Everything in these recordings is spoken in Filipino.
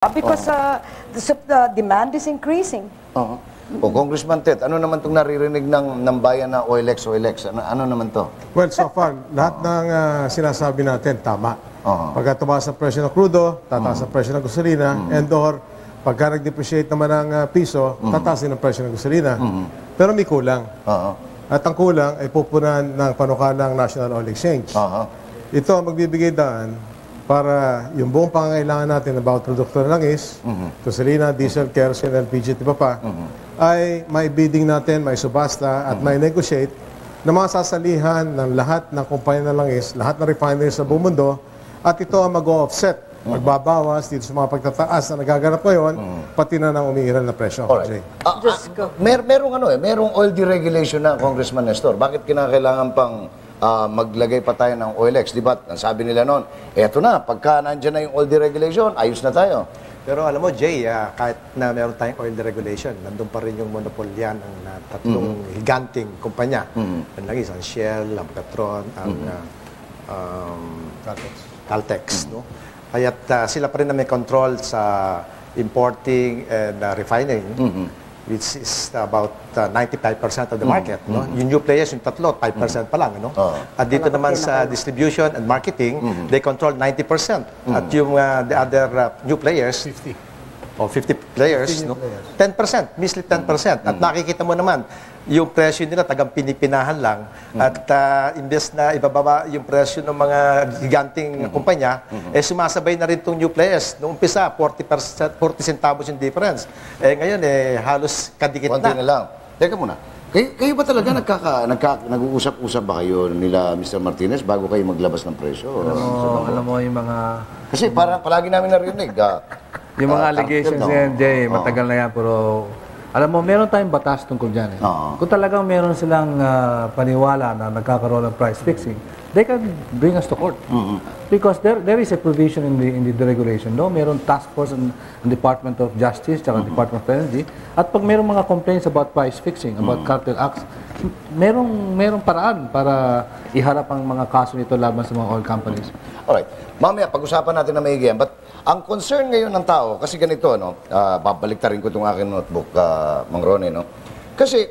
Because the demand is increasing. O Congressman Ted, ano naman itong naririnig ng bayan na OLX? Ano naman to? Well, so far, lahat ng sinasabi natin, tama. Pagka tumaas ang presyo ng crudo, tataas ang presyo ng gasolina, and or pagka nag-depreciate naman ang piso, tataas din ang presyo ng gasolina. Pero may kulang. At ang kulang ay pupunan ng panukalang National Oil Exchange. Ito ang magbibigay daan para yung buong pangangailangan natin ng bawat produkto ng langis, gasolina, diesel, kerosene, LPG, di ba pa, ay may bidding natin, may subasta, at may negotiate na mga sasalihan ng lahat ng kumpanya ng langis, lahat ng refineries sa buong mundo, at ito ang mag-offset, magbabawas dito sa mga pagtataas na nagaganap ngayon, pati na ng umiiral na presyo. Alright. Merong oil deregulation na, Congressman Nestor. Bakit kinakailangan pang maglagay pa tayo ng OLX, di ba? Ang sabi nila noon, eto na, pagka nandyan na yung oil deregulation, ayos na tayo. Pero alam mo, Jay, kahit na meron tayong oil deregulation, nandun pa rin yung monopolyan ng tatlong higanting kumpanya. Ang langis, ang Shell, ang Petron, ang Caltex. No? Kaya't sila pa rin na may control sa importing and refining. Which is about 95% of the market. No? Yung new players, yung tatlo, 5% pa lang. No? At dito naman sa distribution and marketing, they control 90%. At yung the other new players, 50 players, no? 10%, misli 10%. At nakikita mo naman, yung presyo nila tagang pinipinahan lang. At imbes na ibababa yung presyo ng mga giganting kumpanya, sumasabay na rin itong new players. Noong umpisa, 40 centavos yung difference. Ngayon, halos kadikit Konti na lang. Teka muna. Kayo ba talaga nag-uusap-usap ba kayo nila Mr. Martinez bago kayo maglabas ng presyo? Alam mo yung mga... Kasi parang palagi namin narinig. Yung mga allegations yan, Jay, matagal na yan, pero alam mo, meron tayong batas tungkol dyan. Kung talagang meron silang paniwala na nagkakaroon ng price fixing, they can bring us to court. Because there is a provision in the regulation. No? Meron task force ng Department of Justice at Department of Energy. At pag meron mga complaints about price fixing, about cartel acts, merong paraan para iharap ang mga kaso nito laban sa mga oil companies. Alright. Mamaya, pag-usapan natin na maigi yan. But ang concern ngayon ng tao, kasi ganito, no? Babaliktarin ko itong aking notebook, Mang Ronnie, no? Kasi,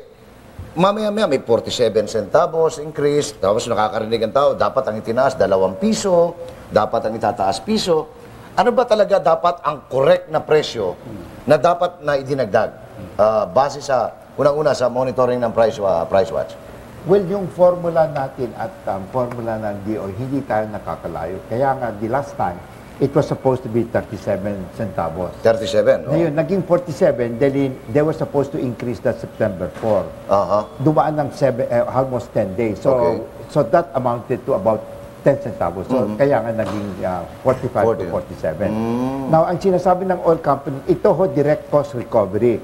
mamaya-maya may 47 centavos increase, tapos nakakarinig ang tao, dapat ang itinaas 2 piso, dapat ang itataas piso. Ano ba talaga dapat ang correct na presyo na dapat na idinagdag base sa, unang-una, sa monitoring ng Price Watch? Well, yung formula natin at formula ng DOI, hindi tayo nakakalayo. Kaya nga, the last time, it was supposed to be 37 centavos. 37, no? Ngayon, naging 47, they were supposed to increase that September 4. Dumaan ng almost 10 days. So that amounted to about 10 centavos. So kaya nga naging 45 to 47. Now, ang sinasabi ng oil company, ito ho direct cost recovery.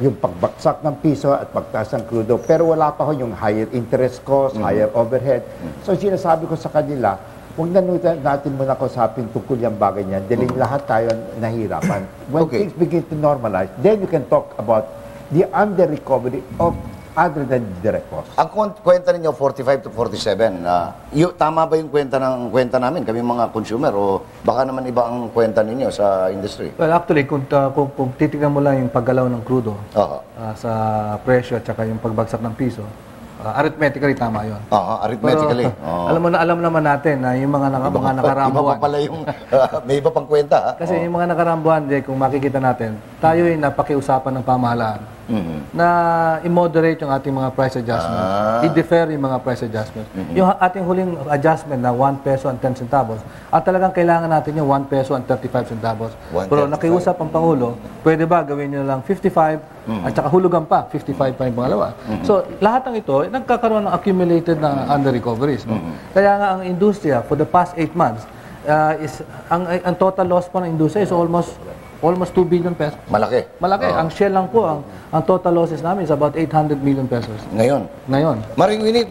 Yung pagbaksak ng piso at pagtaas ng crudo. Pero wala pa ho yung higher interest cost, higher overhead. So sinasabi ko sa kanila, huwag natin muna kausapin tungkol yung bagay niyan. Dahil lahat tayo nahihirapan. When things begin to normalize, then you can talk about the under-recovery of other than direct cost. Ang kwenta ninyo, 45 to 47. Tama ba yung kwenta namin, kami mga consumer, o baka naman iba ang kwenta ninyo sa industry? Well, actually, kung titignan mo lang yung paggalaw ng crudo sa presyo at saka yung pagbagsak ng piso, arithmetically tama yun. Arithmetically. Pero, alam naman natin na yung mga nakarambuan. Iba pa pala yung, may iba pang kwenta. Kasi yung mga nakarambuan, kung makikita natin, tayo ay napakiusapan ng pamahalaan na i-moderate yung ating mga price adjustments. I-defer yung mga price adjustments. Yung ating huling adjustment na 1 peso and 10 centavos, at talagang kailangan natin yung 1 peso and 35 centavos. Pero nakiusap ang Pangulo, pwede ba gawin nyo lang 55 at saka hulugan pa, 55 pa yung pangalawa. So, lahat ng ito, nagkakaroon ng accumulated na under-recoveries. Kaya nga ang industriya, for the past 8 months, ang total loss po ng industriya is almost 2 billion pesos. Malaki. Ang Shell lang po, ang total losses namin is about 800 million pesos. Ngayon. Maring Winnie,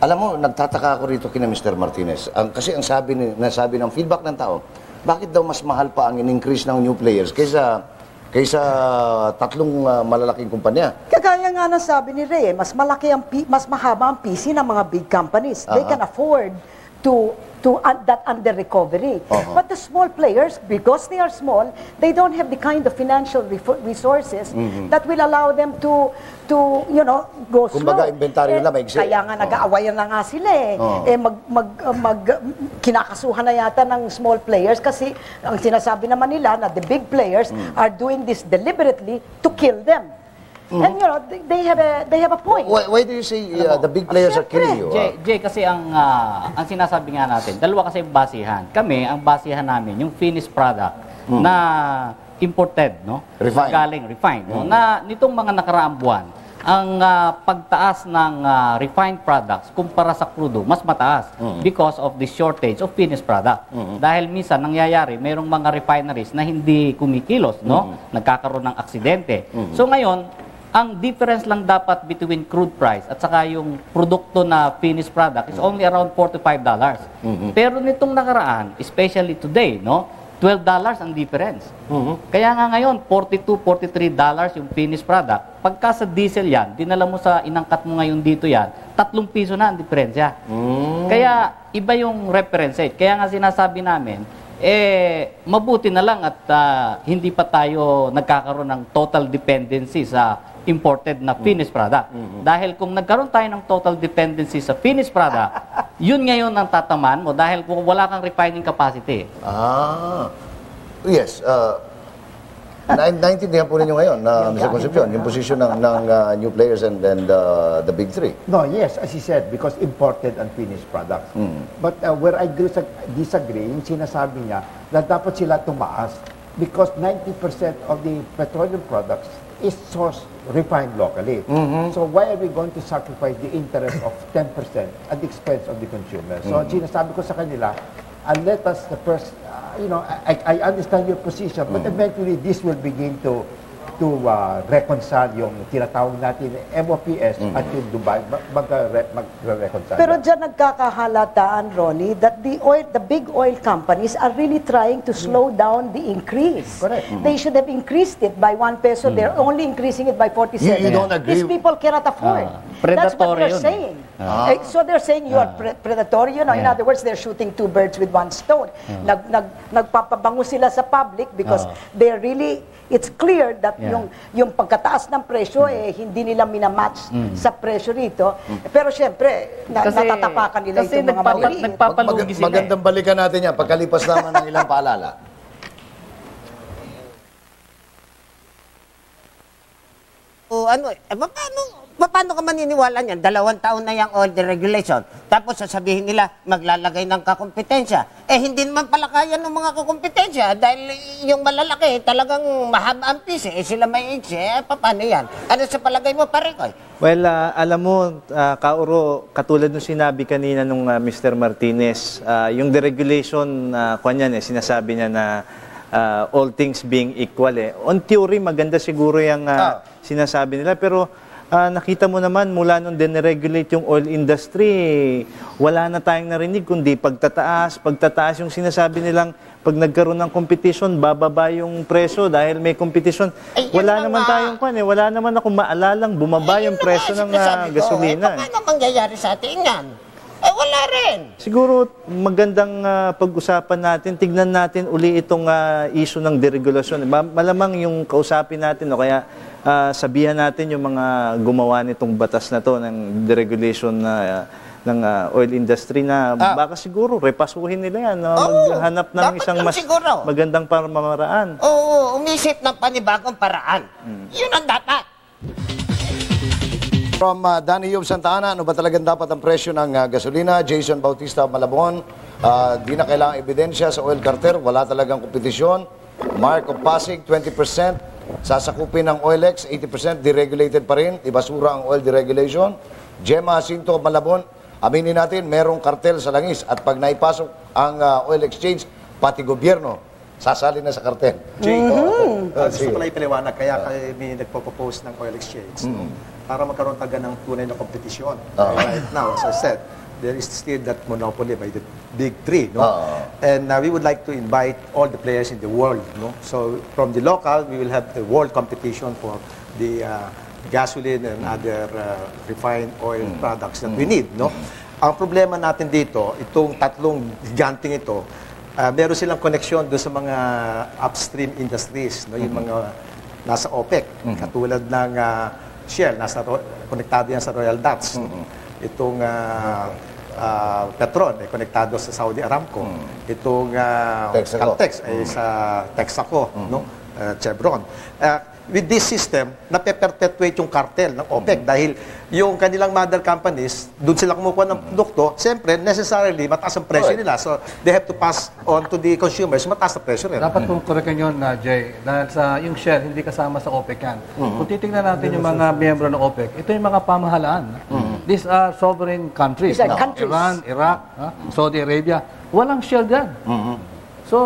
alam mo, nagtataka ako rito kina Mr. Martinez. Kasi ang sabi ng feedback ng tao, bakit daw mas mahal pa ang in-increase ng new players kaysa tatlong malalaking kumpanya? Kagaya nga ng sabi ni Ray, mas mahaba ang PC ng mga big companies. They can afford that under recovery. But the small players, because they are small, they don't have the kind of financial resources that will allow them to go slow. Kumbaga, inventaryo nila maigsi. Kaya nga nag-aawayan na nga sila kinakasuhan na yata ng small players kasi ang sinasabi naman nila na the big players are doing this deliberately to kill them. And they have a point. Why do you say the big players are killing you? Jay, kasi ang sinasabi nga natin, dalawa kasi basihan. Kami, ang basihan namin, yung finished product na imported, no? Refined. Galing refined, no? Na nitong mga nakaraang buwan, ang pagtaas ng refined products kumpara sa crudo, mas mataas because of the shortage of finished product. Dahil minsan nangyayari, mayroong mga refineries na hindi kumikilos, no? Nagkakaroon ng aksidente. So ngayon, ang difference lang dapat between crude price at saka yung produkto na finished product is only around $45. Pero nitong nakaraan, especially today, no, $12 ang difference. Kaya nga ngayon, $42, $43 yung finished product. Pagka sa diesel yan, dinala mo sa inangkat mo ngayon dito yan, 3 piso na ang diferensya. Kaya iba yung reference rate. Kaya nga sinasabi namin, mabuti na lang at hindi pa tayo nagkakaroon ng total dependency sa imported na finished product. Dahil kung nagkaroon tayo ng total dependency sa finished product, yun ngayon ang tatamaan mo dahil kung wala kang refining capacity. Yes. Naintindihan po ninyo ngayon, Mr. Concepcion, yung position ng new players and the big three. No, yes, as you said, because imported and finished products. But where I disagree, yung sinasabi niya na dapat sila tumaas because 90% of the petroleum products is sourced, refined locally. So why are we going to sacrifice the interest of 10% at the expense of the consumer? So sinasabi ko sa kanila, let us the first, I understand your position, but eventually this will begin to reconcile yung tinatawag natin MOPS at yung Dubai, magre-reconcile. Pero dyan nagkakahalataan, Ronnie, that the big oil companies are really trying to slow down the increase. Correct. They should have increased it by 1 peso. They're only increasing it by 47. You don't agree? These people cannot afford. That's what they're saying. So they're saying you are predatory. In other words, they're shooting 2 birds with 1 stone. Nagpapabango sila sa public because they're really, it's clear that yung pagkataas ng presyo hindi nila minamatch sa presyo rito. Pero syempre, natatapakan nila itong mga maliliit. Nagpapalugi sila. Magandang balikan natin yan pagkalipas naman ng ilang paalala. Paano ka maniniwala niyan? 2 taon na yung oil deregulation. Tapos sasabihin nila, maglalagay ng kakompetensya. Hindi naman pala kaya ng mga kakompetensya dahil yung malalaki talagang mahaba ang pisi. Sila may iksi. Paano yan? Ano sa palagay mo, Parikoy? Well, alam mo, Kauro, katulad nung sinabi kanina nung Mr. Martinez, yung deregulation, sinasabi niya na all things being equal. On theory, maganda siguro yung sinasabi nila, pero nakita mo naman mula nung din-regulate yung oil industry, wala na tayong narinig kundi pagtataas yung sinasabi nilang pag nagkaroon ng competition, bababa yung presyo dahil may competition. Wala naman tayong wala naman akong maalalang bumaba yung presyo ng gasolina. Paano mangyayari sa atin yan? Wala rin. Siguro magandang pag-usapan natin, tignan natin uli itong issue ng deregulation. Malamang yung kausapin natin o kaya sabihan natin yung mga gumawa nitong batas na to ng deregulation ng oil industry na baka siguro repasuhin nila yan, maghanap ng isang mas magandang pamamaraan. Oo, umisip ng panibagong paraan. Yun ang dapat. From Danny Yub Santa Ana, ano ba talagang dapat ang presyo ng gasolina? Jason Bautista of Malabon, di na kailangang ebidensya sa oil cartel, wala talagang kompetisyon. Mark of Pasig, 20%. Sasakupin ng OILX, 80% deregulated pa rin. Ibasura ang oil deregulation. Gemma Jacinto of Malabon, aminin natin, merong kartel sa langis. At pag naipasok ang oil exchange, pati gobyerno, sasali na sa kartel. Gusto ko lang ipaliwanag, kaya kami nagpo-propose ng oil exchange para magkaroon taga ng tunay na kompetisyon. Right now, as I said, there is still that monopoly by the big three, no? And we would like to invite all the players in the world, no? So from the local, we will have the world competition for the gasoline and other refined oil products that we need, no? Ang problema natin dito, itong tatlong giganting ito, meron silang koneksyon doon sa mga upstream industries, no? Yung mga nasa OPEC, katulad ng Shell, konektado yan sa Royal Dutch. Itong Petron, konektado sa Saudi Aramco. Itong Caltex ay sa Texaco, no? Chevron. With this system, nape-perpetuate yung cartel ng OPEC dahil yung kanilang mother companies, doon sila kumukuha ng produkto, siyempre, necessarily, mataas ang presyo nila. So, they have to pass on to the consumers, mataas na presyo rin. Dapat kung correctin yun, Jay, dahil sa yung Shell, hindi kasama sa OPEC yan. Kung titingnan natin yung mga miyembro ng OPEC, ito yung mga pamahalaan. These are sovereign countries. Iran, Iraq, Saudi Arabia. Walang Shell dyan. So,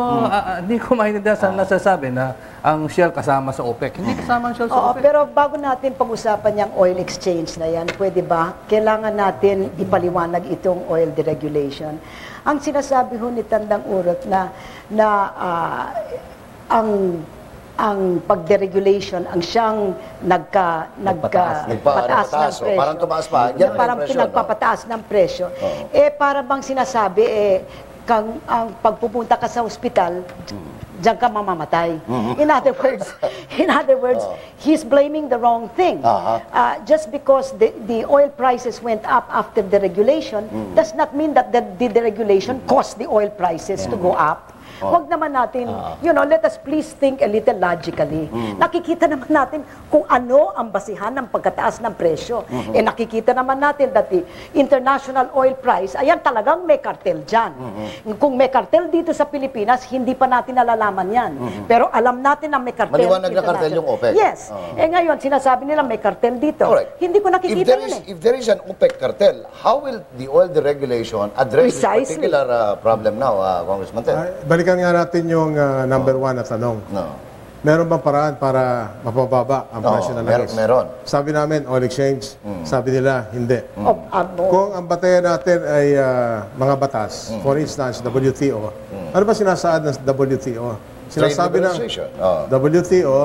hindi ko maintindihan saan nasasabi na ang Shell kasama sa OPEC. Hindi kasama ang Shell sa OPEC. Pero bago natin pag-usapan yung oil exchange na yan, pwede ba? Kailangan natin ipaliwanag itong oil deregulation. Ang sinasabi ho ni Tandang Urot na ang pag-deregulation ang siyang nagpataas ng presyo. Parang tumaas pa. Yan Parang pinagpapataas ng presyo. Para bang sinasabi, ang pagpupunta ka sa ospital, diyan ka mamamatay. In other words, he's blaming the wrong thing. Just because the oil prices went up after the regulation does not mean that the deregulation caused the oil prices to go up. Huwag naman natin, let us please think a little logically. Nakikita naman natin kung ano ang basihan ng pagkataas ng presyo. Nakikita naman natin that the international oil price, ayan talagang may kartel dyan. Kung may kartel dito sa Pilipinas, hindi pa natin nalalaman yan. Pero alam natin na may kartel. Maliwanag na kartel yung OPEC. Yes. Ngayon, sinasabi nila may kartel dito. Alright. Hindi ko nakikita yun If there is an OPEC cartel, how will the oil deregulation address this particular problem now, Congressman Ted? Balikan nga natin yung number one na tanong. Meron bang paraan para mapababa ang presyo ng langis? Meron. Sabi namin, oil exchange. Sabi nila, hindi. Kung ang batayan natin ay mga batas, for instance, WTO, ano ba sinasaad ng WTO? Sinasabi ng WTO,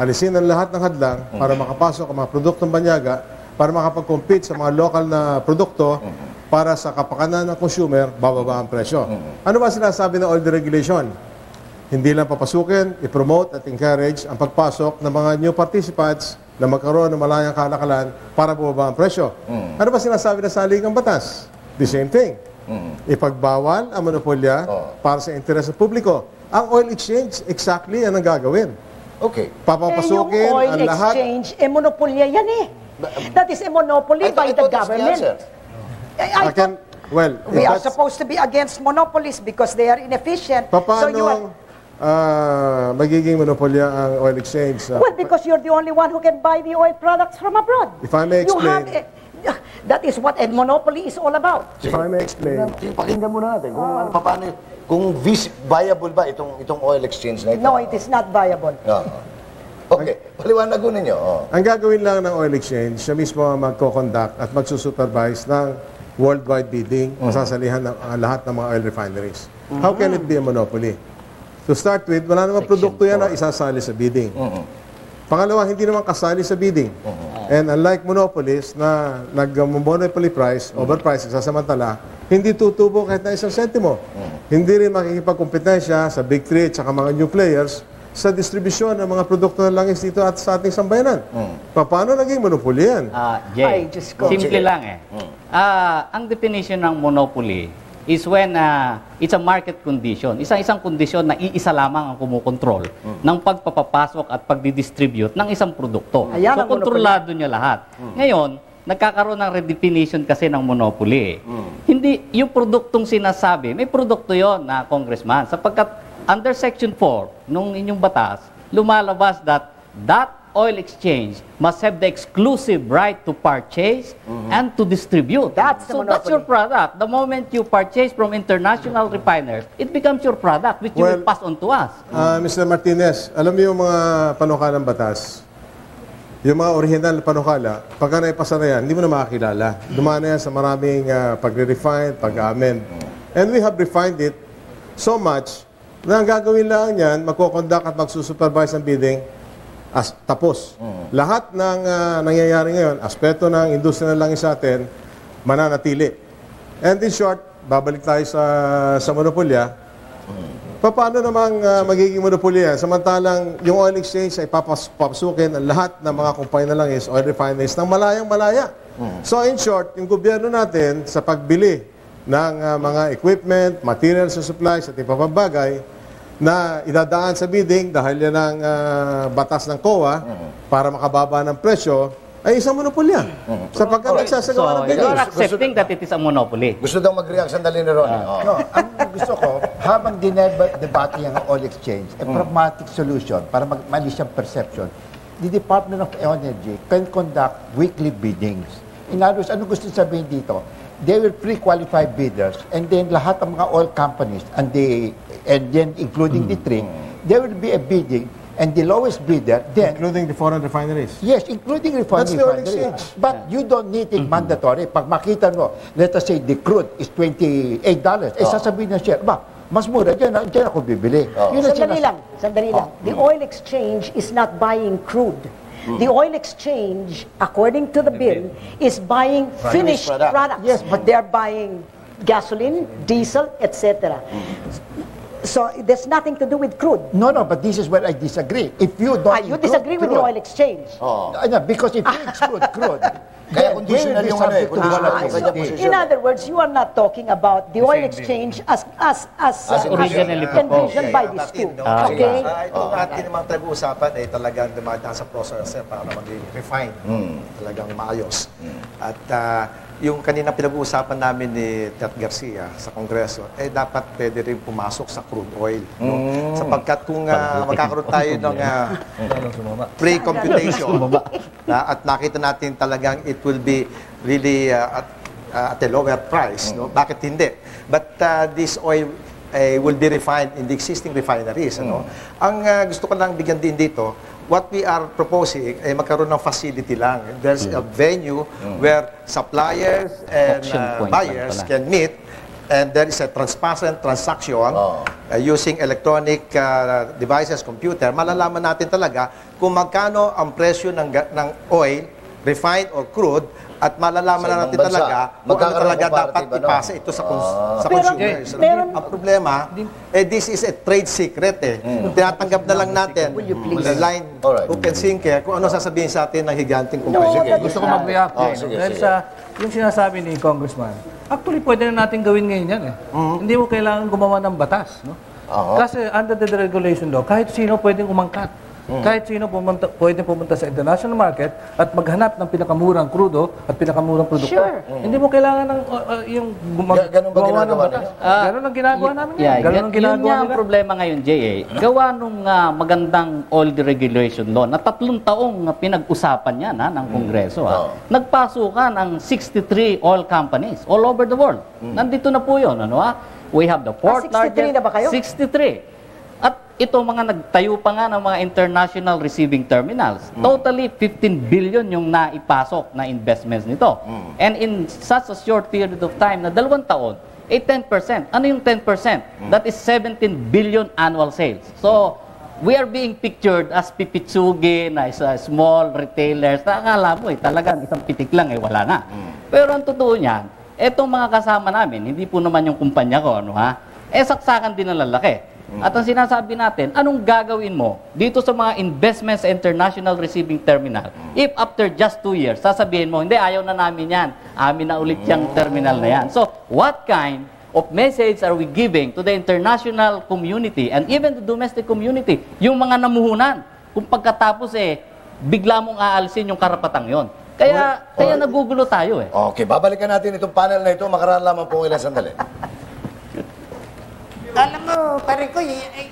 alisin ang lahat ng hadlang para makapasok ang mga produktong banyaga, para makapag-compete sa mga local na produkto, para sa kapakanan ng consumer, bababa ang presyo. Ano ba sinasabi ng oil deregulation? Hindi lang papasukin, i-promote at encourage ang pagpasok ng mga new participants na magkaroon ng malayang kalakalan para bumaba ang presyo. Ano ba sinasabi ng saligang batas? The same thing. Ipagbawal ang monopolya para sa interes ng publiko. Ang oil exchange, exactly yan ang gagawin. Okay. Papapasukin yung oil ang lahat. exchange, monopolya yan That is a monopoly by the government. We are supposed to be against monopolies because they are inefficient. Paano magiging monopolya ang oil exchange? Well, because you're the only one who can buy the oil products from abroad. If I may explain. That is what a monopoly is all about. If I may explain. Pakinggan muna natin kung viable ba itong oil exchange na ito. No, it is not viable. Okay, paliwanag ko ninyo. Ang gagawin lang ng oil exchange, siya mismo ang magko-conduct at magsusupervise ng worldwide bidding, masasalihan ng lahat ng mga oil refineries. How can it be a monopoly? To start with, wala namang produkto yan na isasali sa bidding. Pangalawa, hindi naman kasali sa bidding. And unlike monopolies na nag-monopoly price, overprice, sasamantala, hindi tutubo kahit na 1 sentimo. Hindi rin makikipagkompetensya sa big three at saka mga new players sa distribusyon ng mga produkto ng langis dito at sa ating sambayanan. Paano naging monopoly yan? Jay, simple lang ang definition ng monopoly is when it's a market condition. Isang kondisyon na iisa lamang ang kumukontrol ng pagpapapasok at pagdidistribute ng isang produkto. So, kontrolado niya lahat. Ngayon, nagkakaroon ng redefinition kasi ng monopoly. Hindi, yung produktong sinasabi, may produkto yon na congressman. Sapagkat under Section 4 nung inyong batas, lumalabas that oil exchange must have the exclusive right to purchase and to distribute. That's your product. The moment you purchase from international refiners, it becomes your product which you will pass on to us. Mr. Martinez, alam mo yung mga panukalang batas, yung mga original na panukala, pagka naipasa na yan, hindi mo na makakilala. Dumaan na yan sa maraming pagre-refine, pag-amend. And we have refined it so much na ang gagawin lang yan, magkoconduct at magsusupervise ang bidding, tapos. Lahat ng nangyayari ngayon, aspeto ng industriya ng langis sa atin, mananatili. And in short, babalik tayo sa monopolya. Paano namang magiging monopolya? Samantalang yung oil exchange ay papasukin ang lahat ng mga kumpanya na lang is oil refineries ng malayang-malaya. So in short, yung gobyerno natin sa pagbili ng mga equipment, materials and supplies at iba pang bagay na idadaan sa bidding dahil yan ang batas ng COA para makababa ng presyo, ay isang monopolya. Sapagkat nagsasagawa ng you are bidding. accepting that it is a monopoly. Gusto daw mag-react sandali ni Ronnie. No, ang gusto ko, habang dinedebate ang oil exchange, a pragmatic solution para malis ang perception, the Department of Energy can conduct weekly biddings. In other words, ano gusto sabihin dito? They will pre-qualify bidders and then lahat ng mga oil companies and then including the three, there will be a bidding and the lowest bidder then Including the foreign refineries. yes, including That's the oil refinery. exchange. But you don't need it mandatory. Pag makita mo, let us say the crude is $28, sasabihin na siya, mas mura, dyan ako bibili. Yun ang Sandali lang. The oil exchange is not buying crude. The oil exchange, according to the bill, is buying finished products. Yes, but they're buying gasoline, diesel, etc. So there's nothing to do with crude. No, but this is where I disagree. If you don't You disagree with the oil exchange. Because if you exclude crude, Kaya then conditional we will be yung ano eh, subject to conditional volatile yung kanya exchange. position. In other words, you are not talking about the oil exchange as originally proposed. envisioned by this two. Ah, Okay? Itong ating naman tagu-usapan ay talagang dumadaan sa process para maging refine. Talagang maayos. At yung kanina pinag-uusapan namin ni Tet Garcia sa Kongreso, dapat pwede rin pumasok sa crude oil. No? Sapagkat kung magkakaroon tayo ng pre-computation at nakita natin talagang it will be really at a lower price. No? Bakit hindi? But this oil will be refined in the existing refineries. Ano? Ang gusto ko lang bigyan din dito, what we are proposing ay magkaroon ng facility lang. There's a venue where suppliers and buyers can meet and there is a transparent transaction using electronic devices, computer. Malalaman natin talaga kung magkano ang presyo ng oil, refined or crude, at malalaman na natin talaga kung ano talaga dapat ipasa ito sa consumers. Ang problema, this is a trade secret eh. Tinatanggap na lang natin, line, open sinker, kung ano sasabihin sa atin ng higanting kumpanya. Gusto ko mag-react dahil sa yung sinasabi ni Congressman, actually pwede na natin gawin ngayon yan eh. Hindi mo kailangan gumawa ng batas. No? Kasi under the regulation law, kahit sino pwedeng umangkat. Kahit sino pwede pumunta sa international market at maghanap ng pinakamurang krudo at pinakamurang produkto. Sure. Hindi mo kailangan ng Ganun ba gumawa ng ginagawa batas. ninyo? Ganun ang ginagawa namin. Yun nga ang problema ngayon, J.A. Gawa nung magandang oil deregulation law na 3 taong pinag-usapan yan ng Kongreso. Nagpasukan ang 63 oil companies all over the world. Nandito na po yun. We have the fourth 63 na ba kayo? 63. At ito mga nagtayo pa nga ng mga international receiving terminals. Totally 15 billion yung naipasok na investments nito. And in such a short period of time na 2 taon, 10%. Ano yung 10%? That is 17 billion annual sales. So, we are being pictured as pipitsugi na small retailers na akala mo talagang isang pitik lang wala na. Pero ang totoo niyan, etong mga kasama namin, hindi po naman yung kumpanya ko, saksakan din ang lalaki. At ang sinasabi natin, anong gagawin mo dito sa mga investments sa international receiving terminal if after just 2 years, sasabihin mo, hindi, ayaw na namin yan. Amin na ulit yung terminal na yan. So, what kind of message are we giving to the international community and even the domestic community, yung mga namuhunan, kung pagkatapos bigla mong aalisin yung karapatang yon. Kaya nagugulo tayo Okay, babalikan natin itong panel na ito. Makaraan lamang po ilang sandali. Alam mo, pare ko,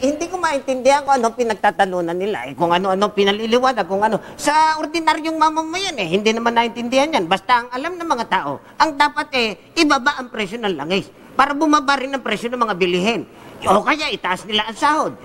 hindi ko maintindihan kung ano pinagtatalunan nila. Kung ano-ano pinaliliwanag, kung ano. Sa ordinaryong mamamayan hindi naman naintindihan yan. Basta ang alam ng mga tao, ang dapat ibaba ang presyo ng langis para bumaba rin ang presyo ng mga bilihin. O kaya itaas nila ang sahod.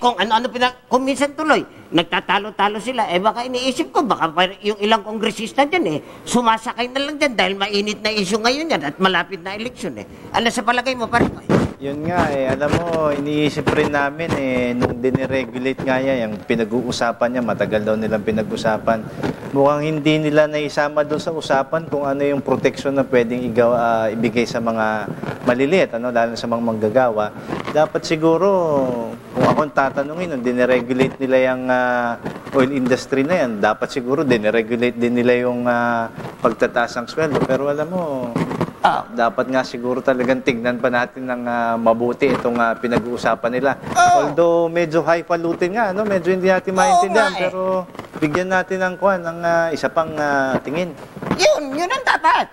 Kung ano-ano kung minsan tuloy, nagtatalo-talo sila. Baka iniisip ko, baka yung ilang kongresista dyan sumasakay na lang dyan dahil mainit na issue ngayon yan at malapit na eleksyon Ano sa palagay mo, pare ko? Yun nga alam mo, iniisip rin namin nung diniregulate nga yan, yung pinag-uusapan niya, matagal daw nilang pinag-usapan. Mukhang hindi nila naisama doon sa usapan kung ano yung protection na pwedeng ibigay sa mga maliliit, lalo sa mga manggagawa. Dapat siguro, kung akong tatanungin, nung diniregulate nila yung oil industry na yan, dapat siguro diniregulate din nila yung pagtataas ng sweldo. Pero alam mo, dapat nga siguro talagang tignan pa natin ng mabuti itong pinag-uusapan nila. Although medyo highfalutin nga, medyo hindi natin maintindihan, pero bigyan natin ng isa pang tingin. Yun ang dapat.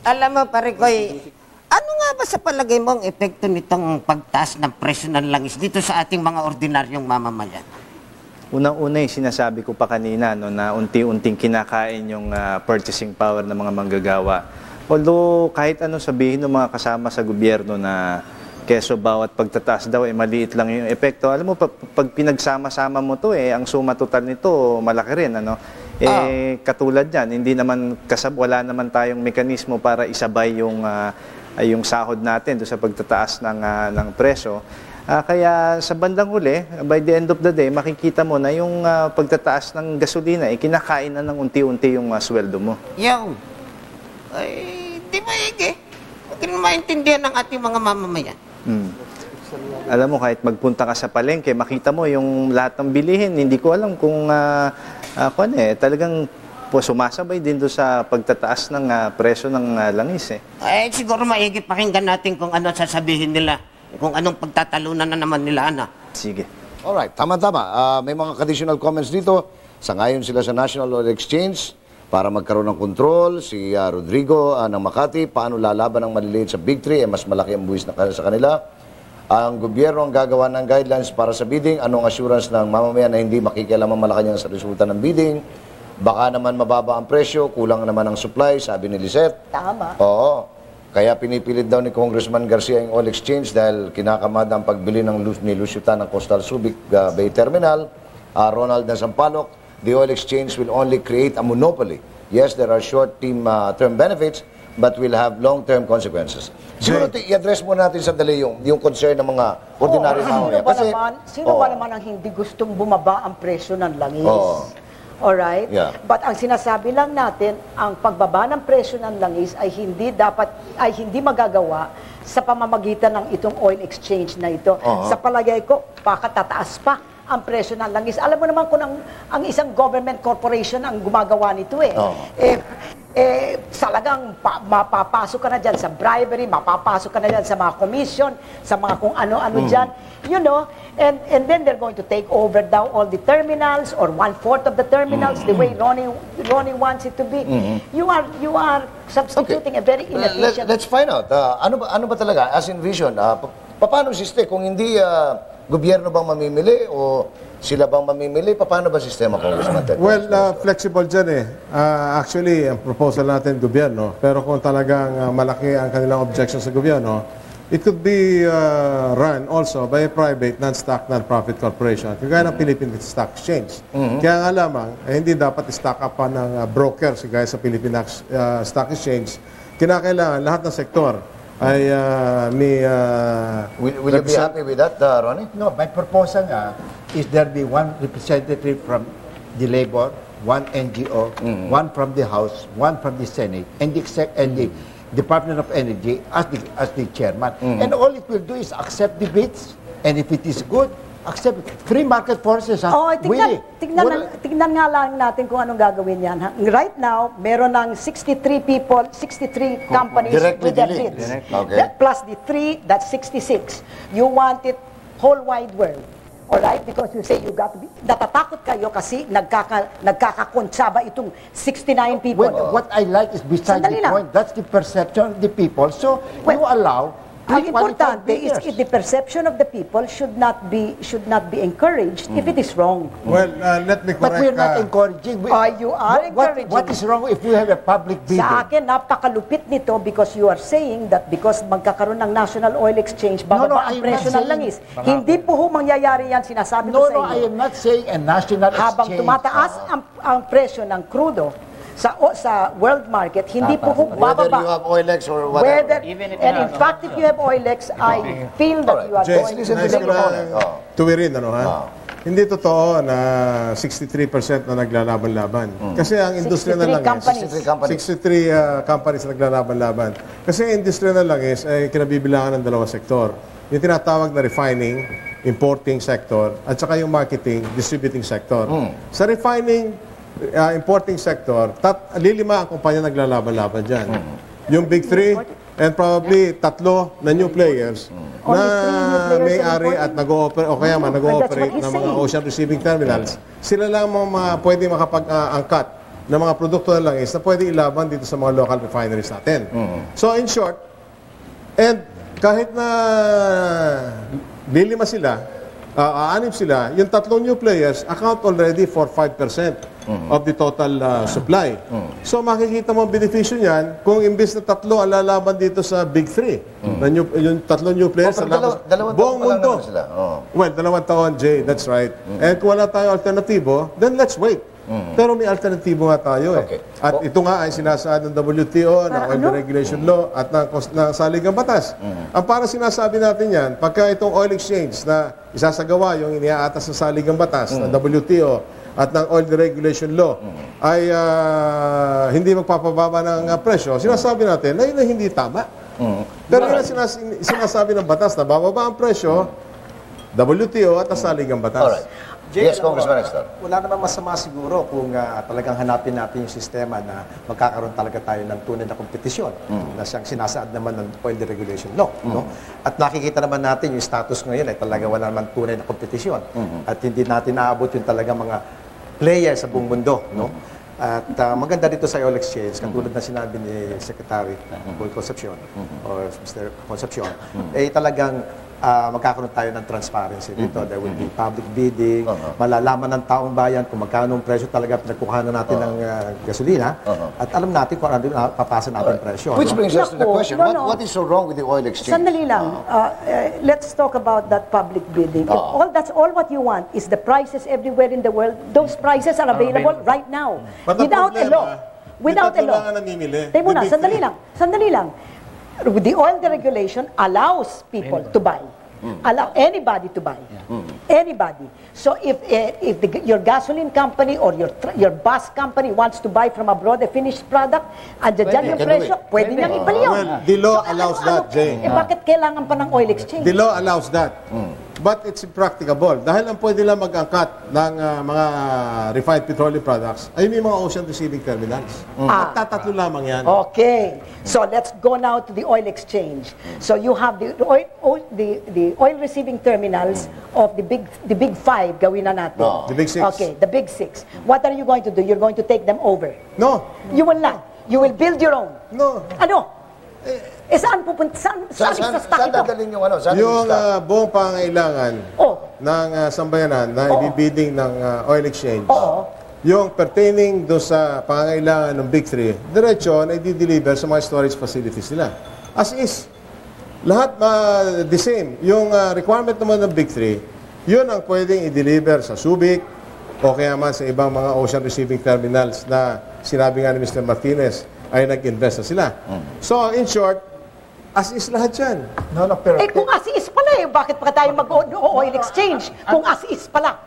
Alam mo, pare Koy, ano nga ba sa palagay mo ang epekto nitong pagtaas ng presyo ng langis dito sa ating mga ordinaryong mamamayan? Unang-una sinasabi ko pa kanina na unti-unting kinakain yung purchasing power ng mga manggagawa. Although kahit ano sabihin ng mga kasama sa gobyerno na keso bawat pagtataas daw maliit lang yung epekto. Alam mo, pag pinagsama-sama mo to ang suma total nito malaki rin. Katulad yan, hindi naman wala naman tayong mekanismo para isabay yung sahod natin do sa pagtataas ng presyo. Kaya sa bandang huli, by the end of the day, makikita mo na yung pagtataas ng gasolina, kinakain na ng unti-unti yung sweldo mo. Yung, di ba Huwag na maintindihan ng ating mga mamamayan. Alam mo, kahit magpunta ka sa palengke, makita mo yung lahat ng bilihin. Hindi ko alam kung talagang sumasabay din doon sa pagtataas ng presyo ng langis. Siguro maigit pakinggan natin kung ano sasabihin nila. Kung anong pagtatalunan na naman nila, Sige. Alright, tama-tama. May mga additional comments dito. Sangayon sila sa National Oil Exchange para magkaroon ng kontrol. Si Rodrigo ng Makati, paano lalaban ng maliliit sa Big Three? Mas malaki ang buwis sa kanila. Ang gobyerno ang gagawa ng guidelines para sa bidding. Anong assurance ng mamamayan na hindi makikialaman malaki sa resulta ng bidding? Baka naman mababa ang presyo, kulang naman ang supply, sabi ni Lisette. Tama. Oo. Kaya pinipilit daw ni Congressman Garcia yung Oil Exchange dahil kinakamada ang pagbili ng ni Luciutan ng Coastal Subic Bay Terminal. Ronald Nasampalok, the Oil Exchange will only create a monopoly. Yes, there are short-term benefits, but will have long-term consequences. Siguro i-address mo natin sandali yung concern ng mga ordinary mamamayan. Sino ba naman ang hindi gustong bumaba ang presyo ng langis? Alright? Yeah. But ang sinasabi lang natin, ang pagbaba ng presyo ng langis ay hindi magagawa sa pamamagitan ng itong oil exchange na ito. Sa palagay ko, baka tataas pa ang presyo ng langis. Alam mo naman kung ang isang government corporation ang gumagawa nito talagang mapapasok ka na dyan sa bribery, mapapasok ka na dyan sa mga commission, sa mga kung ano-ano dyan. And then they're going to take over daw all the terminals or 1/4 of the terminals the way Ronnie wants it to be. You are substituting a very inefficient... Let's find out. Ano ba talaga, as in vision, paano sistema? Kung hindi gobyerno bang mamimili o sila bang mamimili? Paano ba sistema, Congressman Ted? Well, flexible dyan Actually, ang proposal natin gobyerno, pero kung talagang malaki ang kanilang objection sa gobyerno, it could be run also by a private, non-stock, non-profit corporation, kagaya ng Philippine Stock Exchange. Kaya nga lamang, hindi dapat i-stock up pa ng broker, gaya sa Philippine Stock Exchange. Kinakailangan lahat ng sektor ay Will you be happy with that, Ronnie? No, my proposal is there be one representative from the labor, one NGO, one from the House, one from the Senate, and the Department of Energy as the chairman. And all it will do is accept the bids, and if it is good, accept free market forces. Tignan nga lang natin kung anong gagawin yan. Right now, meron ng 63 companies with their bids. Plus the 3, that's 66. You want it whole wide world. Alright? Because you say you got to be... Natatakot kayo kasi nagkakakontsaba itong 69 people. What I like is beside the point, that's the perception of the people. So you allow Ang importante is the perception of the people should not be encouraged if it is wrong. Well, let me But we're not correct encouraging. You are encouraging. What is wrong if we have a public bidding? Sa akin, napakalupit nito because you are saying that because magkakaroon ng National Oil Exchange, bababa ang presyo ng langis. Hindi po mangyayari yan, sinasabi ko sa inyo. I am not saying a national exchange. Habang tumataas ang presyo ng crudo sa world market, hindi po bababa. Whether you have OILX or whatever. And in fact, if you have OILX, I feel that you are Jay, going nais ko lang tuwirin, ha? Hindi totoo na 63% na naglalaban-laban. Kasi ang industriya na langis, 63 companies na naglalaban-laban. Kasi ang industriya na langis ay kinabibilangan ng dalawang sektor. Yung tinatawag na refining, importing sector, at saka yung marketing, distributing sector. Sa refining, importing sector, lilima ang kumpanya naglalaban-laban dyan. Yung Big Three, and probably tatlo na new players na may-ari at nag-ooperate, o kaya nag-ooperate ng mga ocean receiving terminals, sila lang mga pwede makapag-angkat ng mga produkto ng langis na pwede ilaban dito sa mga local refineries natin. So in short, and kahit na lilima sila, aanim sila, yung tatlong new players account already for 5% of the total supply. So makikita mo ang beneficyo niyan kung imbis na tatlo ang lalaban dito sa Big Three, yung tatlong new players sa buong mundo. Well, 2 taon, Jay, that's right. And kung wala tayong alternatibo, then let's wait. Pero may alternatibo nga tayo At ito nga ay sinasaad ng WTO, ng Oil Regulation Law at ng Saligang Batas. Ang para sinasabi natin yan, pagka itong oil exchange na isasagawa yung iniaatas ng Saligang Batas ng WTO at ng Oil Regulation Law ay hindi magpapababa ng presyo, sinasabi natin na yun ay hindi tama. Pero yun ang sinasabi ng batas na bababa ang presyo, WTO at ang Saligang Batas. Alright. Yes, Congressman Estor. Wala naman masama siguro kung talagang hanapin natin yung sistema na magkakaroon talaga tayo ng tunay na kompetisyon na siyang sinasaad naman ng Oil Deregulation Law. No? At nakikita naman natin yung status ngayon ay talaga wala naman tunay na kompetisyon. At hindi natin naabot yung talaga mga players sa buong mundo. No? At maganda dito sa oil exchange, katulad na sinabi ni Secretary Paul Concepcion or Mr. Concepcion, eh talagang magkakaroon tayo ng transparency dito. There will be public bidding, malalaman ng taong bayan kung magkano ang presyo talaga pinagkuhanan natin ng gasolina, at alam natin kung ano yung papasa natin presyo. Which brings us to the question, what is so wrong with the oil exchange? Sandali lang. Let's talk about that public bidding. If that's all what you want is the prices everywhere in the world, those prices are available right now. Without a law. Without a law. Tayo muna, sandali lang. The oil deregulation allows people to buy. Allow anybody to buy. Anybody. So if your gasoline company or your bus company wants to buy from abroad a finished product, andyan yung presyo, pwede niyang ibali yun. Well, the law allows that, Jay. Bakit kailangan pa ng oil exchange? The law allows that. But it's impracticable. Dahil ang pwede lang mag-angkat ng mga refined petroleum products ay may mga ocean receiving terminals. At tatatlo lamang yan. Okay. So let's go now to the oil exchange. So you have the oil receiving terminals of the big five, gawin na natin. The big six. Okay, the big six. What are you going to do? You're going to take them over? No. You will not. You will build your own. No. Ano? Saan pupunta? Saan dadalhin yung ano? Yung buong pangailangan ng sambayanan na ibibiding ng oil exchange, yung pertaining doon sa pangailangan ng Big Three, diretso na i-deliver sa mga storage facilities nila. As is, lahat the same. Yung requirement naman ng Big Three, yun ang pwedeng i-deliver sa Subic o kaya man sa ibang mga ocean receiving terminals na sinabi nga ni Mr. Martinez ay nag-invest na sila. So, in short, as is lahat yan. Pero kung as is pala bakit pa tayo mag-oil exchange? Kung as is pala.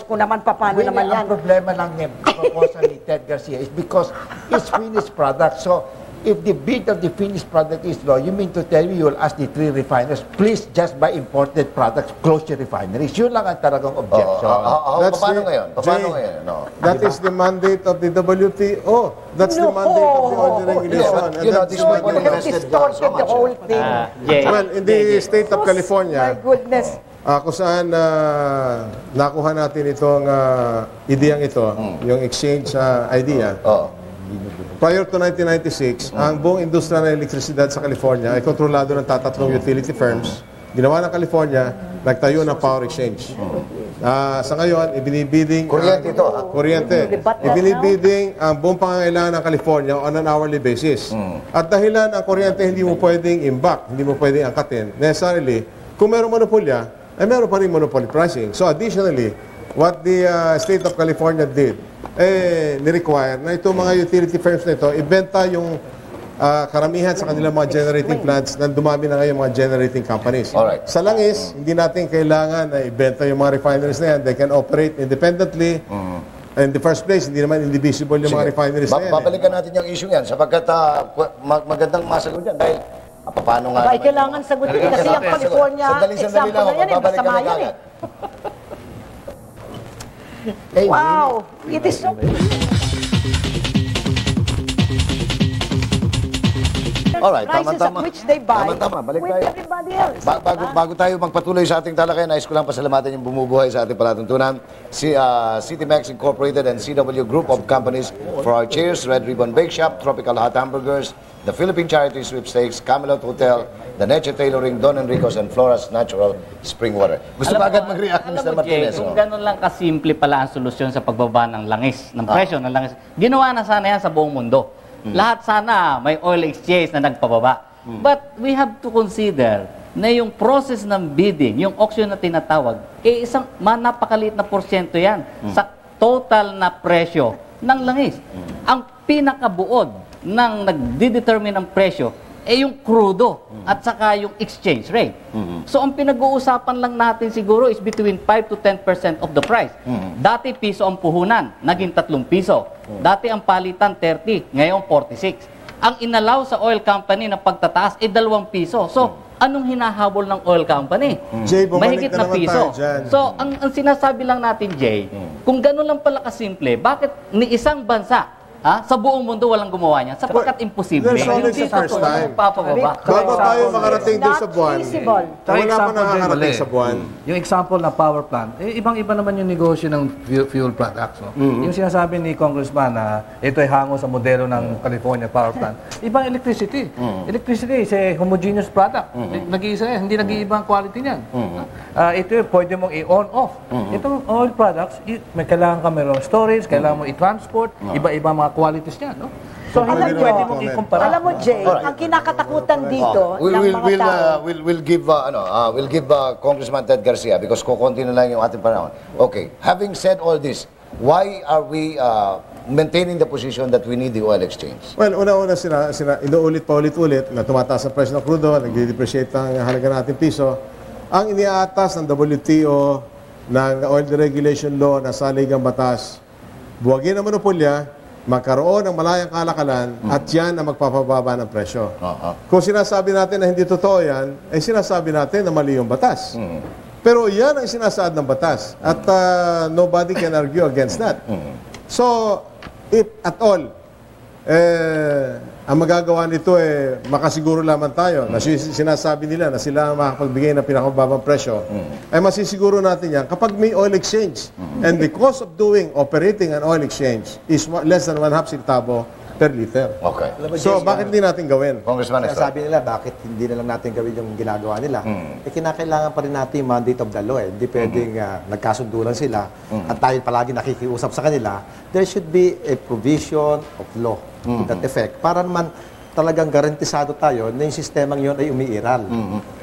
Kung naman paano naman yan. Ang problema lang ni proposal ni Ted Garcia is because it's finished product. So, if the bid of the finished product is low, you mean to tell me you will ask the 3 refiners, please just buy imported products, close your refineries. Yun lang ang talagang objection. Paano ngayon? That is the mandate of the WTO. That's the mandate of the oil regulation. You know, this might You have distorted the whole thing. Well, in the state of California, My goodness. kung saan nakuha natin itong ideyang ito, yung exchange idea, prior to 1996, ang buong industriya ng elektrisidad sa California ay kontrolado ng tatatlong utility firms. Ginawa ng California, nagtayo ng power exchange. Sa ngayon, ibinibiding... Kuryente ito, ha? Kuryente. Ibinibiding ang buong pangangailangan ng California on an hourly basis. At dahilan ang kuryente hindi mo pwedeng imbak, hindi mo pwedeng angkatin, necessarily, kung meron monopolya, ay meron pa rin monopoly pricing. So additionally, what the state of California did, ni-require na itong mga utility firms na ito, ibenta yung karamihan sa kanilang mga generating plants na dumami na ngayon mga generating companies. Alright. Sa langis, hindi natin kailangan na ibenta yung mga refineries na yan. They can operate independently. In the first place, hindi naman indivisible yung mga refineries na yan. Babalikan natin yung issue yan sapagkat magandang masagot yan dahil paano nga Ay, kailangan sagutin kasi ang California Sandali lang, example na yan, babalikan masama na yan agad. Wow, it is so... Alright, prices tama-tama. at which they buy Tama-tama, balik with tayo. everybody else. Bago tayo magpatuloy sa ating talakayan, nais ko lang pasalamatan yung bumubuhay sa ating palatuntunan, CityMax Incorporated and CW Group of Companies for our chairs, Red Ribbon Bake Shop, Tropical Hot Hamburgers, the Philippine Charity Sweepstakes, Camelot Hotel, the Neche Tailoring, Don Enrico's, and Flora's Natural Spring Water. Gusto ba agad mag-react, Mr. Martinez? Kung ganun lang kasimple pala ang solusyon sa pagbaba ng langis, ng presyo ng langis, ginawa na sana yan sa buong mundo. Lahat sana may oil exchange na nagpababa. But we have to consider na yung process ng bidding, yung auction na tinatawag, isang napakaliit na porsyento yan sa total na presyo ng langis. Ang pinakabuod ng nagdidetermine ng presyo yung crudo at saka yung exchange rate. So ang pinag-uusapan lang natin siguro is between 5 to 10% of the price. Dati piso ang puhunan, naging 3 piso. Dati ang palitan 30, ngayon 46. Ang inalaw sa oil company na pagtataas 2 piso. So anong hinahabol ng oil company? Jay, bumalik Mahigit ka na naman piso. tayo dyan. So ang sinasabi lang natin, Jay, kung gano'n lang pala kasimple, bakit ni isang bansa sa buong mundo walang gumawa niyan? Sapagkat imposible. There's always a first time. Papababa. Bago tayo makarating doon sa buwan, feasible. wala pa nakakarating sa buwan. Yung example na power plant, ibang-iba naman yung negosyo ng fuel products. No? Yung sinasabi ni Congressman na ito ay hango sa modelo ng California power plant. Ibang electricity. Electricity is a homogeneous product. Nag-iisa yan. Hindi nag-iiba ang quality niyan. Ito pwede mong i-on-off. Itong oil products, may kailangan ka meron storage, kailangan mo i-transport, iba-iba mga qualities niya, no? So, hindi pwede mong i-compare. Alam mo, Jay, ang kinakatakutan dito ng mga tao. We'll give Congressman Ted Garcia because kukunti na lang yung ating panahon. Okay, having said all this, why are we maintaining the position that we need the oil exchange? Well, una-una inuulit pa ulit-ulit na tumataas ang presyo ng crudo, nagde-depreciate ang halaga nating piso. Ang iniaatas ng WTO ng Oil Deregulation Law na saligang batas, buwagin ang monopolya, magkaroon ng malayang kalakalan at yan ang magpapababa ng presyo. Kung sinasabi natin na hindi totoo yan, sinasabi natin na mali yung batas. Pero yan ang sinasaad ng batas at nobody can argue against that. So, if at all, ang magagawa nito makasiguro lamang tayo na sinasabi nila na sila ang makapagbigay ng pinakamababang presyo, ay masisiguro natin yan kapag may oil exchange. And the cost of operating an oil exchange is less than 1/2 centavo per liter. Okay. So, bakit hindi natin gawin? Congressman Estrada. Sabi nila, bakit hindi na lang natin gawin yung ginagawa nila? Kinakailangan pa rin natin yung mandate of the law. Hindi pwedeng nagkasundulan sila at tayo palagi nakikiusap sa kanila. There should be a provision of law to that effect para naman talagang garantisado tayo na yung sistemang yun ay umiiral.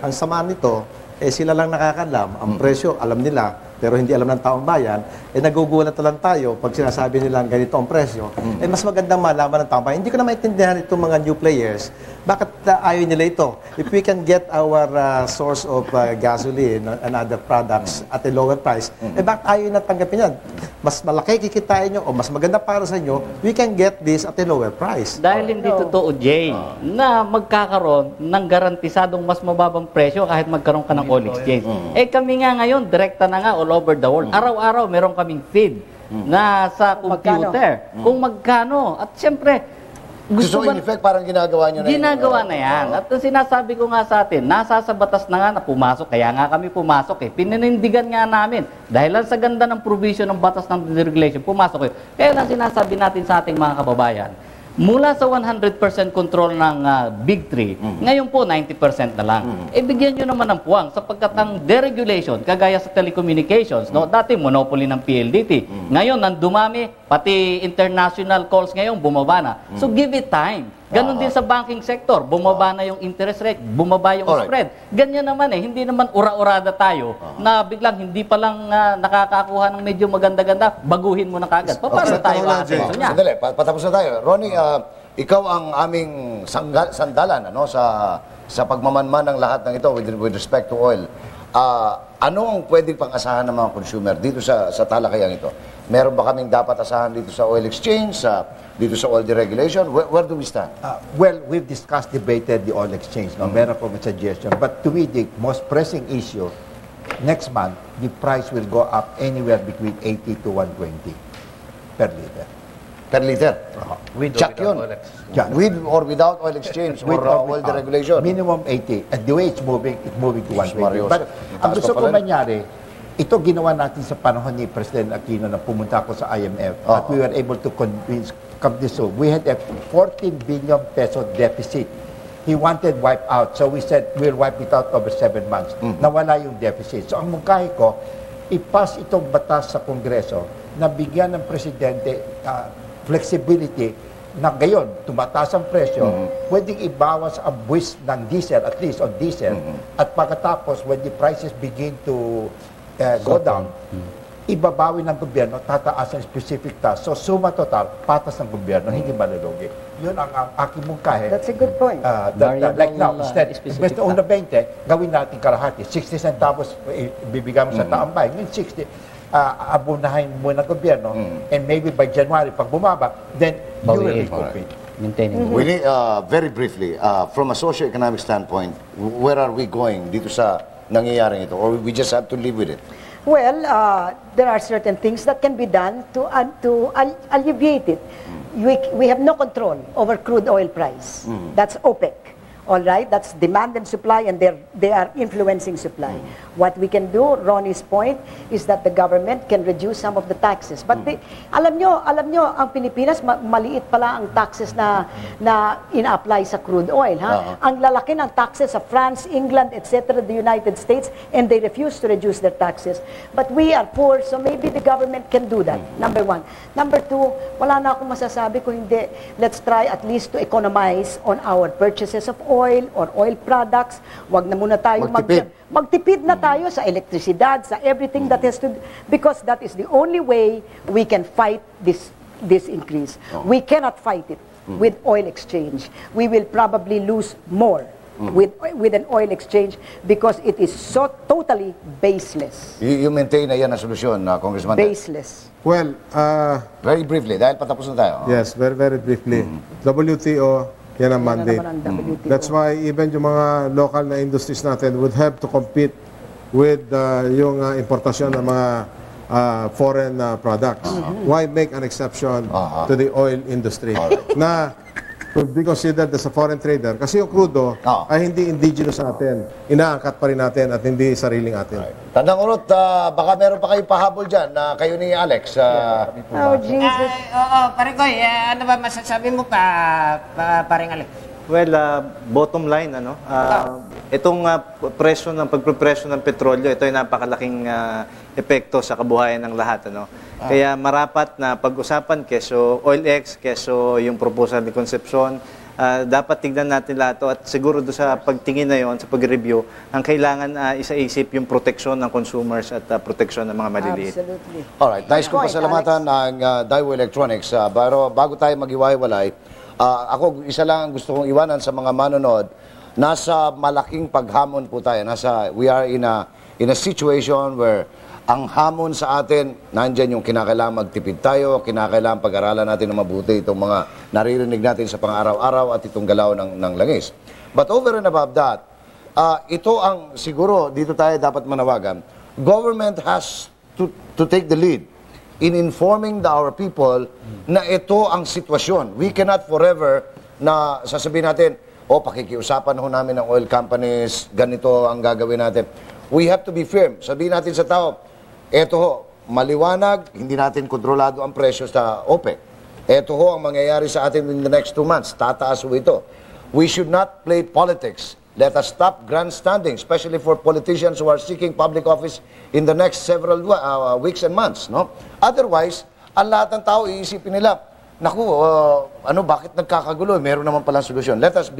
Ang sama nito, sila lang nakakalam. Ang presyo, alam nila, pero hindi alam ng taong bayan, nagugulat na lang tayo pag sinasabi nilang ganito ang presyo. Mas magandang malaman ng taong bayan. Hindi ko na maintindihan itong mga new players. Bakit ayaw nila ito? If we can get our source of gasoline and other products at a lower price, bakit ayaw na tanggapin yan? Mas malaki kikitain nyo o mas maganda para sa inyo, we can get this at a lower price. Dahil hindi totoo, Jay, na magkakaroon ng garantisadong mas mababang presyo kahit magkaroon ka ng oil exchange. Kami nga ngayon, direkta na nga all over the world. Araw-araw, meron kaming feed na sa computer. Kung magkano. At siyempre, So, in effect, parang ginagawa nyo na ginagawa na yan. At sinasabi ko nga sa atin, nasa sa batas na nga na pumasok. Kaya nga kami pumasok Pininindigan nga namin. Dahil lang sa ganda ng provision ng batas ng deregulation, pumasok Kaya lang sinasabi natin sa ating mga kababayan, Mula sa 100% control ng Big Three, ngayon po 90% na lang. Bigyan nyo naman ng puwang sapagkat ang deregulation, kagaya sa telecommunications, no? Dati monopoly ng PLDT. Ngayon, nang dumami, pati international calls ngayon, bumaba na. So give it time. Ganon din sa banking sector, bumaba na yung interest rate, bumaba yung spread. Ganyan naman hindi naman ura-urada tayo na biglang hindi pa lang nakakakuha ng medyo maganda-ganda, baguhin mo na kagad. Paano tayo aasenso niya? Sandali, patapos na tayo. Ronnie, ikaw ang aming sandalan sa pagmamanman ng lahat ng ito with respect to oil. Ano ang pwedeng pang-asahan ng mga consumer dito sa talakayang ito? Meron ba kaming dapat asahan dito sa oil exchange, dito sa oil deregulation? Where do we stand? Well, we've discussed, debated the oil exchange. No? Meron po mga suggestion. But to me, the most pressing issue, next month, the price will go up anywhere between 80 to 120 per liter. Per liter? With Check yun. With or without oil exchange or oil deregulation? Minimum 80. And the way it's moving to 120. But ang Taas gusto pa ko pala. mangyari, ito ginawa natin sa panahon ni President Aquino na pumunta ako sa IMF at we were able to convince Camdiso. We had a 14 billion peso deficit. He wanted wipe out. So we said, we'll wipe it out over 7 months. Nawala yung deficit. So ang mungkahi ko, ipas itong batas sa Kongreso na bigyan ng Presidente flexibility na gayon, tumataas ang presyo, pwedeng ibawas ang buwis ng diesel, at least on diesel, at pagkatapos, when the prices begin to go down, ibabawi ng gobyerno, tataas ang specific tax. So, suma total, patas ng gobyerno, hindi malulugi. Yun ang aking mungkahe. That's a good point. Like now, instead, imbes na una 20, gawin natin kalahati. 60 centavos, bibigyan mo sa taambay. Ngayon, 60, abunahin mo ng gobyerno, and maybe by January, pag bumaba, then you will recuperate. Maintaining. We need, very briefly, from a socio-economic standpoint, where are we going dito sa nangyayaring ito? Or we just have to live with it? Well, there are certain things that can be done to alleviate it. We have no control over crude oil price. That's OPEC. All right, that's demand and supply, and they are influencing supply. What we can do, Ronnie's point, is that the government can reduce some of the taxes. But alam nyo, ang Pilipinas, maliit pala ang taxes na ina-apply sa crude oil. Ang lalaki ng taxes sa France, England, etc., the United States, and they refuse to reduce their taxes. But we are poor, so maybe the government can do that, number one. Number two, wala na akong masasabi kung hindi, let's try at least to economize on our purchases of oil or oil products. Wag na muna tayo magtipid na tayo sa elektrisidad, sa everything that has to, because that is the only way we can fight this increase. We cannot fight it with oil exchange. We will probably lose more with an oil exchange because it is so totally baseless. You maintain na yan ang solusyon, Congressman? Baseless. Well, Very briefly, dahil patapos na tayo. yes, very, very briefly. WTO, yan ang mandate. Yan naman ang WTO. That's why even yung mga local na industries natin would have to compete with yung importasyon ng mga foreign products. Why make an exception to the oil industry? Na could be considered as a foreign trader. Kasi yung crudo ay hindi indigenous natin. Inaangkat pa rin natin at hindi sariling atin. Tandang Urot, baka meron pa kayo pahabol dyan na kayo ni Alex. Oh, Jesus. Pare Koy, ano ba masasabi mo paring Alex? Well, bottom line, itong presyo ng pagprepresyo ng petrolyo, ito ay napakalaking epekto sa kabuhayan ng lahat. Kaya marapat na pag-usapan keso OilX, keso yung proposal ni Concepcion, dapat tignan natin lahat to, at siguro do sa pagtingin na yon, sa pag-review, ang kailangan isa-isip yung proteksyon ng consumers at proteksyon ng mga maliliit. Absolutely. Alright, nais ko pasalamatan ng Daewoo Electronics. Pero bago tayo maghiwa-hiwalay, ako isa lang ang gusto kong iwanan sa mga manonood. Nasa malaking paghamon po tayo. We are in a situation where ang hamon sa atin, nandyan yung kinakailangan magtipid tayo, kinakailangan pag-aralan natin ng mabuti itong mga naririnig natin sa pang-araw-araw at itong galaw ng langis. But over and above that, ito ang siguro dito tayo dapat manawagan. Government has to take the lead in informing our people na ito ang sitwasyon. We cannot forever na sasabihin natin, pakikiusapan ho namin ng oil companies, ganito ang gagawin natin. We have to be firm. Sabihin natin sa tao, eto ho, maliwanag, hindi natin kontrolado ang presyo sa OPEC. Ito ho ang mangyayari sa atin in the next 2 months. Tataas ho ito. We should not play politics. Let us stop grandstanding, especially for politicians who are seeking public office in the next several weeks and months. No? Otherwise, ang lahat ng tao iisipin nila, naku, bakit nagkakagulo? Meron naman palang solusyon. Let us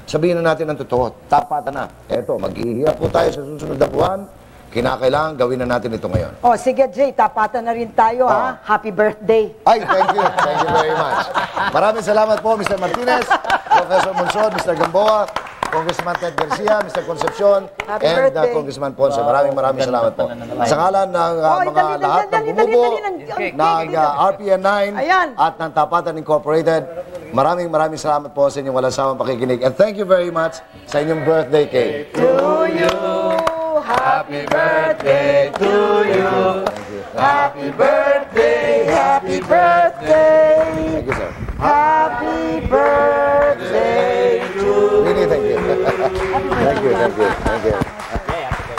sabihin na natin ang totoo. Tapatan na. Eto, mag-ihirap po tayo sa susunod na buwan. Kinakailangan gawin na natin ito ngayon. Oh, sige Jay, tapatan na rin tayo ha. Happy birthday. Ay, thank you. Thank you very much. Maraming salamat po, Mr. Martinez, Professor Monsod, Mr. Gamboa, Congressman Ted Garcia, Mr. Concepcion, and Congressman Ponce. Maraming salamat po. Sa ngalan ng mga lahat ng bumubuo ng RPN 9 at ng Tapatan Incorporated, maraming salamat po sa inyong walang sawang pakikinig. And thank you very much sa inyong birthday cake. To you. Happy birthday to you. Happy birthday, happy birthday. Thank you, sir. Happy birthday to you. Really, thank you.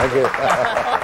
Thank you.